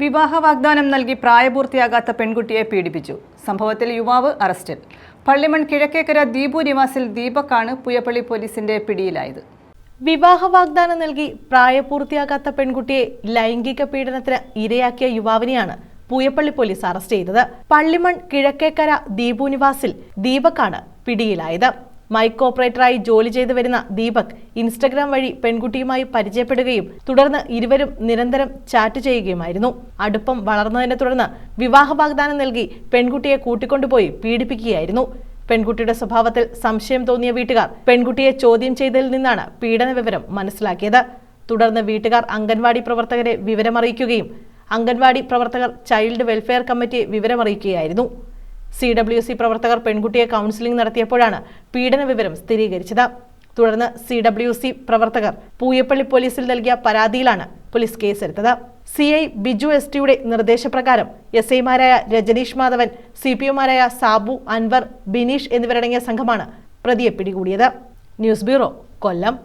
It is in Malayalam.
വിവാഹ വാഗ്ദാനം നൽകി പ്രായപൂർത്തിയാകാത്ത പെൺകുട്ടിയെ പീഡിപ്പിച്ചു. സംഭവത്തിൽ യുവാവ് അറസ്റ്റിൽ. പള്ളിമൺ കിഴക്കേക്കര ദീപു നിവാസിൽ ദീപക്കാണ് പുയപ്പള്ളി പോലീസിന്റെ പിടിയിലായത്. വിവാഹ വാഗ്ദാനം നൽകി പ്രായപൂർത്തിയാകാത്ത പെൺകുട്ടിയെ ലൈംഗിക പീഡനത്തിന് ഇരയാക്കിയ യുവാവിനെയാണ് പുയപ്പള്ളി പോലീസ് അറസ്റ്റ് ചെയ്തത്. പള്ളിമൺ കിഴക്കേക്കര ദീപു നിവാസിൽ ദീപക്കാണ് പിടിയിലായത്. മൈക്ക് ഓപ്പറേറ്ററായി ജോലി ചെയ്തു വരുന്ന ദീപക് ഇൻസ്റ്റഗ്രാം വഴി പെൺകുട്ടിയുമായി പരിചയപ്പെടുകയും തുടർന്ന് ഇരുവരും നിരന്തരം ചാറ്റ് ചെയ്യുകയുമായിരുന്നു. അടുപ്പം വളർന്നതിനെ തുടർന്ന് വിവാഹ വാഗ്ദാനം നൽകി പെൺകുട്ടിയെ കൂട്ടിക്കൊണ്ടുപോയി പീഡിപ്പിക്കുകയായിരുന്നു. പെൺകുട്ടിയുടെ സ്വഭാവത്തിൽ സംശയം തോന്നിയ വീട്ടുകാർ പെൺകുട്ടിയെ ചോദ്യം ചെയ്തതിൽ നിന്നാണ് പീഡന വിവരം മനസ്സിലാക്കിയത്. തുടർന്ന് വീട്ടുകാർ അംഗൻവാടി പ്രവർത്തകരെ വിവരമറിയിക്കുകയും അംഗൻവാടി പ്രവർത്തകർ ചൈൽഡ് വെൽഫെയർ കമ്മിറ്റിയെ വിവരമറിയിക്കുകയായിരുന്നു. CWC പ്രവർത്തകർ പെൺകുട്ടിയെ കൗൺസിലിംഗ് നടത്തിയപ്പോഴാണ് പീഡന വിവരം സ്ഥിരീകരിച്ചത്. തുടർന്ന് CWC പ്രവർത്തകർ പൂയപ്പള്ളി പോലീസിൽ നൽകിയ പരാതിയിലാണ് പോലീസ് കേസെടുത്തത്. CI ബിജു STയുടെ നിർദ്ദേശപ്രകാരം SIമാരായ രജനീഷ് മാധവൻ, CPOമാരായ സാബു, അൻവർ, ബിനീഷ് എന്നിവരടങ്ങിയ സംഘമാണ് പ്രതിയെ പിടികൂടിയത്. ന്യൂസ് ബ്യൂറോ, കൊല്ലം.